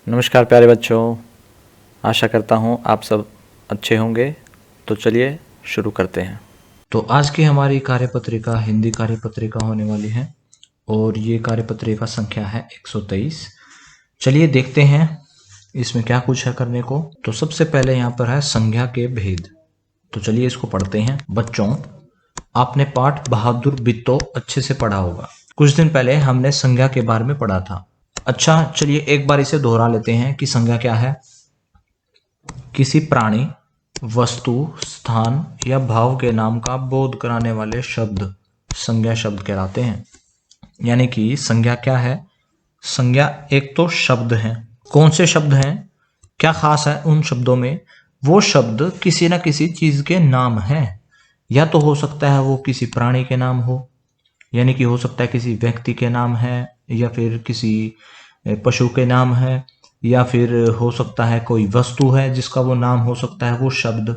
नमस्कार प्यारे बच्चों, आशा करता हूँ आप सब अच्छे होंगे। तो चलिए शुरू करते हैं। तो आज की हमारी कार्यपत्रिका हिंदी कार्यपत्रिका होने वाली है और ये कार्यपत्रिका संख्या है 123। चलिए देखते हैं इसमें क्या कुछ है करने को। तो सबसे पहले यहाँ पर है संज्ञा के भेद। तो चलिए इसको पढ़ते हैं। बच्चों, आपने पाठ बहादुर बित्तो अच्छे से पढ़ा होगा। कुछ दिन पहले हमने संज्ञा के बारे में पढ़ा था। अच्छा, चलिए एक बार इसे दोहरा लेते हैं कि संज्ञा क्या है। किसी प्राणी, वस्तु, स्थान या भाव के नाम का बोध कराने वाले शब्द संज्ञा शब्द कहलाते हैं। यानी कि संज्ञा क्या है? संज्ञा एक तो शब्द है। कौन से शब्द हैं? क्या खास है उन शब्दों में? वो शब्द किसी न किसी चीज के नाम हैं। या तो हो सकता है वो किसी प्राणी के नाम हो, यानी कि हो सकता है किसी व्यक्ति के नाम है, या फिर किसी पशु के नाम है, या फिर हो सकता है कोई वस्तु है जिसका वो नाम हो सकता है वो शब्द,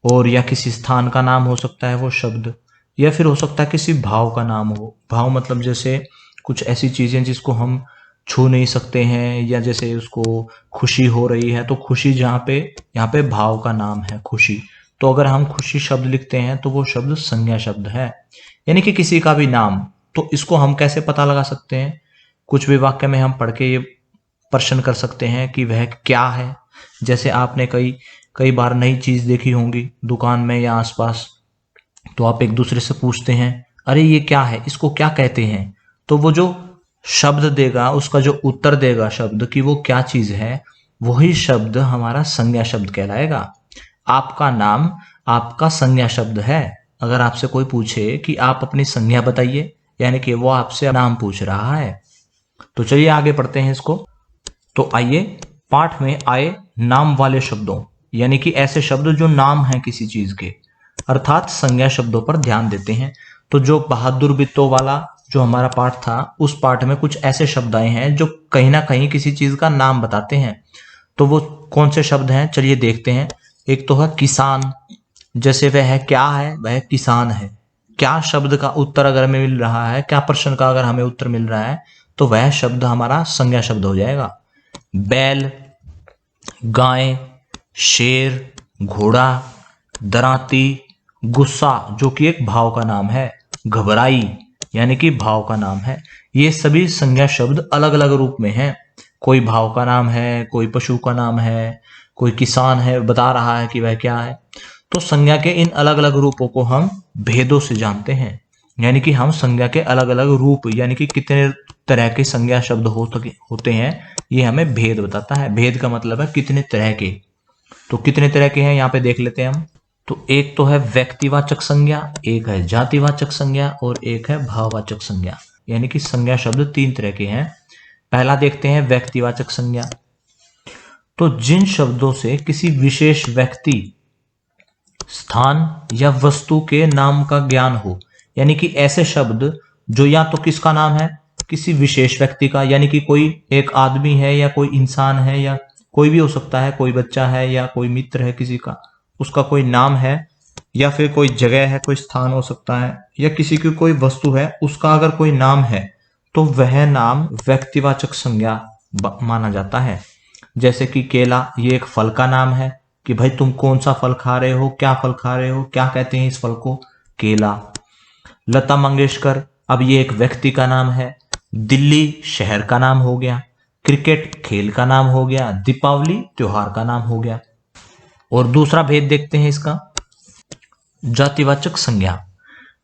और या किसी स्थान का नाम हो सकता है वो शब्द, या फिर हो सकता है किसी भाव का नाम हो। भाव मतलब जैसे कुछ ऐसी चीजें जिसको हम छू नहीं सकते हैं, या जैसे उसको खुशी हो रही है तो खुशी जहाँ पे, यहाँ पे भाव का नाम है खुशी। तो अगर हम खुशी शब्द लिखते हैं तो वो शब्द संज्ञा शब्द है, यानी कि किसी का भी नाम। तो इसको हम कैसे पता लगा सकते हैं? कुछ भी वाक्य में हम पढ़ के ये प्रश्न कर सकते हैं कि वह क्या है। जैसे आपने कई कई बार नई चीज देखी होंगी दुकान में या आसपास, तो आप एक दूसरे से पूछते हैं, अरे ये क्या है, इसको क्या कहते हैं? तो वो जो शब्द देगा, उसका जो उत्तर देगा शब्द कि वो क्या चीज है, वही शब्द हमारा संज्ञा शब्द कहलाएगा। आपका नाम आपका संज्ञा शब्द है। अगर आपसे कोई पूछे कि आप अपनी संज्ञा बताइए, यानी कि वो आपसे नाम पूछ रहा है। तो चलिए आगे पढ़ते हैं इसको। तो आइए, पाठ में आए नाम वाले शब्दों, यानी कि ऐसे शब्द जो नाम हैं किसी चीज के, अर्थात संज्ञा शब्दों पर ध्यान देते हैं। तो जो बहादुर बित्तो वाला जो हमारा पाठ था, उस पाठ में कुछ ऐसे शब्द आए हैं जो कहीं ना कहीं किसी चीज का नाम बताते हैं। तो वो कौन से शब्द हैं, चलिए देखते हैं। एक तो है किसान। जैसे वह क्या है, वह किसान है। क्या शब्द का उत्तर अगर हमें मिल रहा है, क्या प्रश्न का अगर हमें उत्तर मिल रहा है, तो वह शब्द हमारा संज्ञा शब्द हो जाएगा। बैल, गाय, शेर, घोड़ा, दरांती, गुस्सा जो कि एक भाव का नाम है, घबराई यानी कि भाव का नाम है। ये सभी संज्ञा शब्द अलग अलग रूप में हैं। कोई भाव का नाम है, कोई पशु का नाम है, कोई किसान है, बता रहा है कि वह क्या है। तो संज्ञा के इन अलग अलग रूपों को हम भेदों से जानते हैं, यानी कि हम संज्ञा के अलग अलग रूप, यानी कि कितने तरह के संज्ञा शब्द होते हैं, ये हमें भेद बताता है। भेद का मतलब है कितने तरह के। तो कितने तरह के हैं यहाँ पे देख लेते हैं हम। तो एक तो है व्यक्तिवाचक संज्ञा, एक है जातिवाचक संज्ञा, और एक है भाववाचक संज्ञा। यानी कि संज्ञा शब्द तीन तरह के हैं। पहला देखते हैं व्यक्तिवाचक संज्ञा। तो जिन शब्दों से किसी विशेष व्यक्ति, स्थान या वस्तु के नाम का ज्ञान हो, यानी कि ऐसे शब्द जो या तो किसका नाम है, किसी विशेष व्यक्ति का, यानी कि कोई एक आदमी है या कोई इंसान है या कोई भी हो सकता है, कोई बच्चा है या कोई मित्र है किसी का, उसका कोई नाम है, या फिर कोई जगह है, कोई स्थान हो सकता है, या किसी की कोई वस्तु है उसका अगर कोई नाम है, तो वह नाम व्यक्तिवाचक संज्ञा माना जाता है। जैसे कि केला, ये एक फल का नाम है कि भाई तुम कौन सा फल खा रहे हो, क्या फल खा रहे हो, क्या कहते हैं इस फल को, केला। लता मंगेशकर, अब ये एक व्यक्ति का नाम है। दिल्ली शहर का नाम हो गया। क्रिकेट खेल का नाम हो गया। दीपावली त्योहार का नाम हो गया। और दूसरा भेद देखते हैं इसका, जातिवाचक संज्ञा।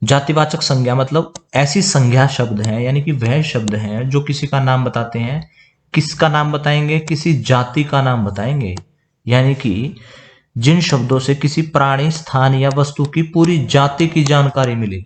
जातिवाचक संज्ञा मतलब ऐसी संज्ञा शब्द हैं, यानी कि वह शब्द हैं जो किसी का नाम बताते हैं। किसका नाम बताएंगे? किसी जाति का नाम बताएंगे। यानी कि जिन शब्दों से किसी प्राणी, स्थान या वस्तु की पूरी जाति की जानकारी मिले।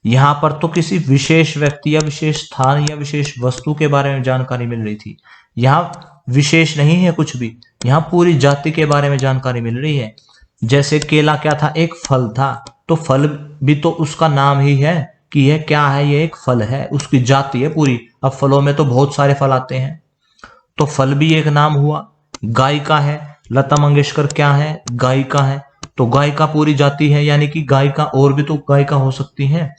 यहां पर तो किसी विशेष व्यक्ति या विशेष स्थान या विशेष वस्तु के बारे में जानकारी मिल रही थी। यहाँ विशेष नहीं है कुछ भी, यहाँ पूरी जाति के बारे में जानकारी मिल रही है। जैसे केला क्या था? एक फल था। तो फल भी तो उसका नाम ही है कि यह क्या है, ये एक फल है, उसकी जाति है पूरी। अब फलों में तो बहुत सारे फल आते हैं, तो फल भी एक नाम हुआ। गायिका है, लता मंगेशकर क्या है? गायिका है। तो गायिका पूरी जाति है, यानी कि गायिका और भी तो गायिका हो सकती हैं।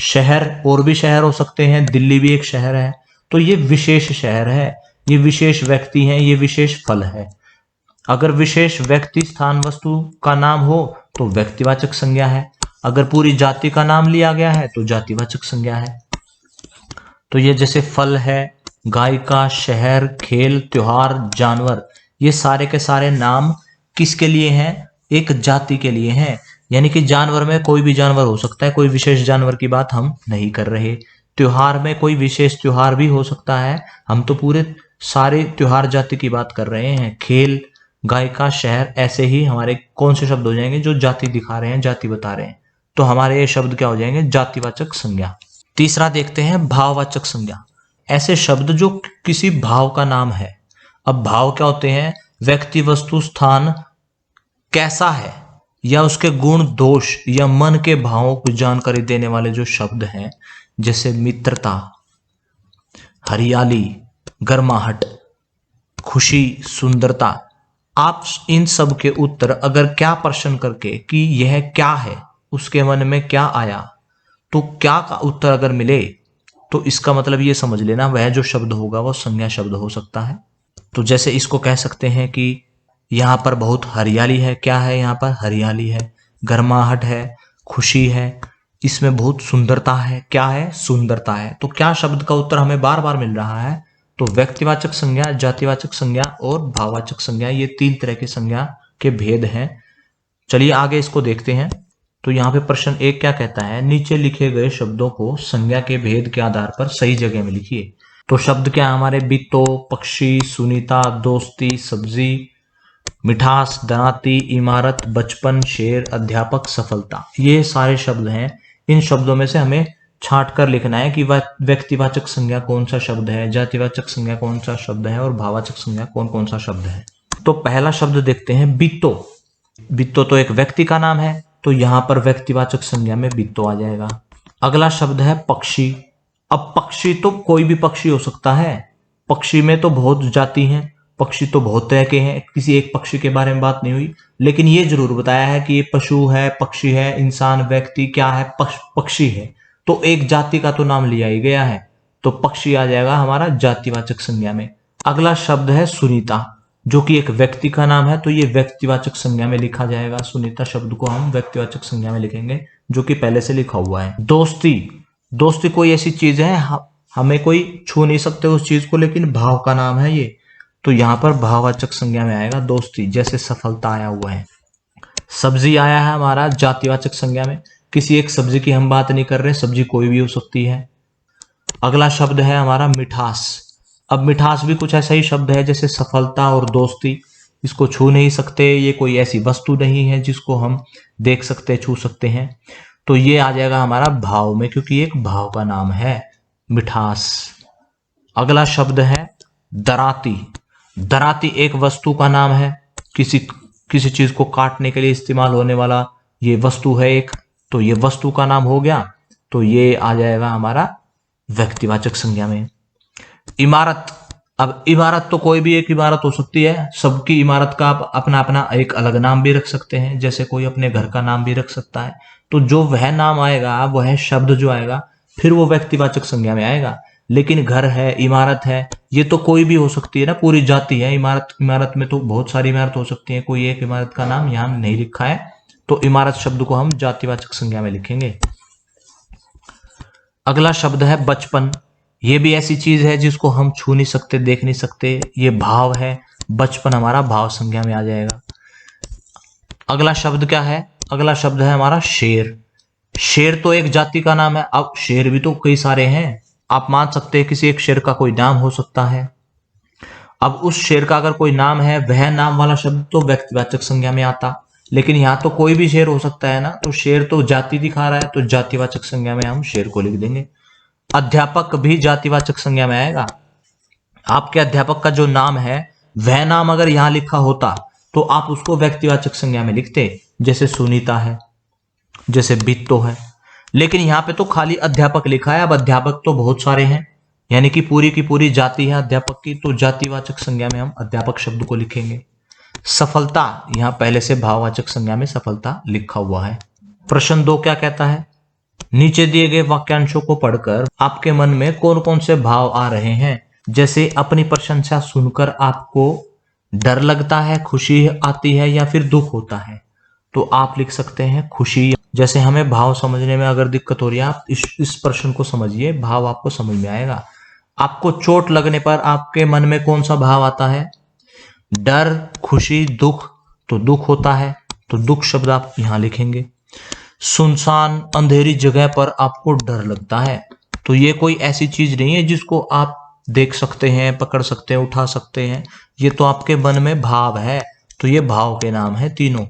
शहर और भी शहर हो सकते हैं, दिल्ली भी एक शहर है। तो ये विशेष शहर है, ये विशेष व्यक्ति हैं, ये विशेष फल है। अगर विशेष व्यक्ति स्थान वस्तु का नाम हो तो व्यक्तिवाचक संज्ञा है। अगर पूरी जाति का नाम लिया गया है तो जातिवाचक संज्ञा है। तो ये जैसे फल है, गाय का, शहर, खेल, त्योहार, जानवर, ये सारे के सारे नाम किसके लिए हैं? एक जाति के लिए हैं। यानी कि जानवर में कोई भी जानवर हो सकता है, कोई विशेष जानवर की बात हम नहीं कर रहे। त्योहार में कोई विशेष त्योहार भी हो सकता है, हम तो पूरे सारे त्योहार जाति की बात कर रहे हैं। खेल, गाय का, शहर, ऐसे ही हमारे कौन से शब्द हो जाएंगे जो जाति दिखा रहे हैं, जाति बता रहे हैं। तो हमारे ये शब्द क्या हो जाएंगे? जातिवाचक संज्ञा। तीसरा देखते हैं भाववाचक संज्ञा। ऐसे शब्द जो किसी भाव का नाम है। अब भाव क्या होते हैं? व्यक्ति, वस्तु, स्थान कैसा है या उसके गुण, दोष या मन के भावों की जानकारी देने वाले जो शब्द हैं, जैसे मित्रता, हरियाली, गर्माहट, खुशी, सुंदरता। आप इन सब के उत्तर अगर क्या प्रश्न करके कि यह क्या है, उसके मन में क्या आया, तो क्या का उत्तर अगर मिले तो इसका मतलब ये समझ लेना वह जो शब्द होगा वो संज्ञा शब्द हो सकता है। तो जैसे इसको कह सकते हैं कि यहाँ पर बहुत हरियाली है। क्या है? यहाँ पर हरियाली है। गर्माहट है, खुशी है, इसमें बहुत सुंदरता है। क्या है? सुंदरता है। तो क्या शब्द का उत्तर हमें बार बार मिल रहा है? तो व्यक्तिवाचक संज्ञा, जातिवाचक संज्ञा और भाववाचक संज्ञा, ये 3 तरह की संज्ञा के भेद हैं। चलिए आगे इसको देखते हैं। तो यहाँ पे प्रश्न 1 क्या कहता है? नीचे लिखे गए शब्दों को संज्ञा के भेद के आधार पर सही जगह में लिखिए। तो शब्द क्या है हमारे? बित्तो, पक्षी, सुनीता, दोस्ती, सब्जी, मिठास, दराती, इमारत, बचपन, शेर, अध्यापक, सफलता। ये सारे शब्द हैं। इन शब्दों में से हमें छांट कर लिखना है कि वह व्यक्तिवाचक संज्ञा कौन सा शब्द है, जातिवाचक संज्ञा कौन सा शब्द है और भाववाचक संज्ञा कौन कौन सा शब्द है। तो पहला शब्द देखते हैं, बित्तो। बित्तो तो एक व्यक्ति का नाम है, तो यहां पर व्यक्तिवाचक संज्ञा में बित्तो आ जाएगा। अगला शब्द है पक्षी। अब पक्षी तो कोई भी पक्षी हो सकता है। पक्षी में तो बहुत जाति हैं, पक्षी तो बहुत तरह के हैं, किसी एक पक्षी के बारे में बात नहीं हुई। लेकिन ये जरूर बताया है कि ये पशु है, पक्षी है, इंसान, व्यक्ति, क्या है? पक्षी है। तो एक जाति का तो नाम लिया ही गया है, तो पक्षी आ जाएगा हमारा जातिवाचक संज्ञा में। अगला शब्द है सुनीता, जो कि एक व्यक्ति का नाम है, तो ये व्यक्तिवाचक संज्ञा में लिखा जाएगा। सुनीता शब्द को हम व्यक्तिवाचक संज्ञा में लिखेंगे, जो कि पहले से लिखा हुआ है। दोस्ती, दोस्ती कोई ऐसी चीज है, हमें कोई छू नहीं सकते उस चीज को, लेकिन भाव का नाम है ये, तो यहां पर भाववाचक संज्ञा में आएगा दोस्ती। जैसे सफलता आया हुआ है। सब्जी आया है हमारा जातिवाचक संज्ञा में। किसी एक सब्जी की हम बात नहीं कर रहे, सब्जी कोई भी हो सकती है। अगला शब्द है हमारा मिठास। अब मिठास भी कुछ ऐसा ही शब्द है जैसे सफलता और दोस्ती। इसको छू नहीं सकते, ये कोई ऐसी वस्तु नहीं है जिसको हम देख सकते, छू सकते हैं। तो ये आ जाएगा हमारा भाव में, क्योंकि एक भाव का नाम है मिठास। अगला शब्द है दराती। दराती एक वस्तु का नाम है, किसी चीज को काटने के लिए इस्तेमाल होने वाला ये वस्तु है एक, तो ये वस्तु का नाम हो गया, तो ये आ जाएगा हमारा व्यक्तिवाचक संज्ञा में। इमारत। अब इमारत तो कोई भी एक इमारत हो सकती है, सबकी इमारत का आप अपना अपना एक अलग नाम भी रख सकते हैं, जैसे कोई अपने घर का नाम भी रख सकता है। तो जो वह नाम आएगा, वह शब्द जो आएगा, फिर वो व्यक्तिवाचक संज्ञा में आएगा। लेकिन घर है, इमारत है, ये तो कोई भी हो सकती है ना, पूरी जाति है। इमारत में तो बहुत सारी इमारत हो सकती है, कोई एक इमारत का नाम यहां नहीं लिखा है, तो इमारत शब्द को हम जातिवाचक संज्ञा में लिखेंगे। अगला शब्द है बचपन। ये भी ऐसी चीज है जिसको हम छू नहीं सकते, देख नहीं सकते, ये भाव है। बचपन हमारा भाव संज्ञा में आ जाएगा। अगला शब्द क्या है? अगला शब्द है हमारा शेर। शेर तो एक जाति का नाम है। अब शेर भी तो कई सारे हैं, आप मान सकते हैं किसी एक शेर का कोई नाम हो सकता है। अब उस शेर का अगर कोई नाम है, वह नाम वाला शब्द तो व्यक्तिवाचक संज्ञा में आता, लेकिन यहाँ तो कोई भी शेर हो सकता है ना, तो शेर तो जाति दिखा रहा है, तो जातिवाचक संज्ञा में हम शेर को लिख देंगे। अध्यापक भी जातिवाचक संज्ञा में आएगा। आपके अध्यापक का जो नाम है, वह नाम अगर यहां लिखा होता तो आप उसको व्यक्तिवाचक संज्ञा में लिखते, जैसे सुनीता है, जैसे बित्तो है। लेकिन यहाँ पे तो खाली अध्यापक लिखा है। अब अध्यापक तो बहुत सारे हैं, यानी कि पूरी की पूरी जाति है अध्यापक की, तो जातिवाचक संज्ञा में हम अध्यापक शब्द को लिखेंगे। सफलता, यहाँ पहले से भाववाचक संज्ञा में सफलता लिखा हुआ है। प्रश्न 2 क्या कहता है? नीचे दिए गए वाक्यांशों को पढ़कर आपके मन में कौन कौन से भाव आ रहे हैं? जैसे अपनी प्रशंसा सुनकर आपको डर लगता है, खुशी आती है या फिर दुख होता है, तो आप लिख सकते हैं खुशी। जैसे हमें भाव समझने में अगर दिक्कत हो रही है, आप इस प्रश्न को समझिए, भाव आपको समझ में आएगा। आपको चोट लगने पर आपके मन में कौन सा भाव आता है? डर, खुशी, दुख। तो दुख होता है, तो दुख शब्द आप यहां लिखेंगे। सुनसान अंधेरी जगह पर आपको डर लगता है, तो ये कोई ऐसी चीज नहीं है जिसको आप देख सकते हैं, पकड़ सकते हैं, उठा सकते हैं। ये तो आपके मन में भाव है, तो ये भाव के नाम है तीनों।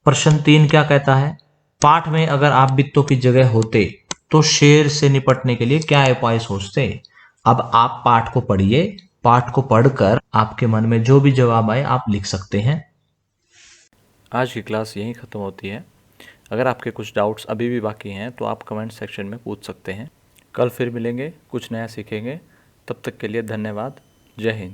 प्रश्न 3 क्या कहता है? पाठ में अगर आप बित्तों की जगह होते तो शेर से निपटने के लिए क्या उपाय सोचते? अब आप पाठ को पढ़िए, पाठ को पढ़कर आपके मन में जो भी जवाब आए आप लिख सकते हैं। आज की क्लास यहीं ख़त्म होती है। अगर आपके कुछ डाउट्स अभी भी बाकी हैं तो आप कमेंट सेक्शन में पूछ सकते हैं। कल फिर मिलेंगे, कुछ नया सीखेंगे। तब तक के लिए धन्यवाद। जय हिंद।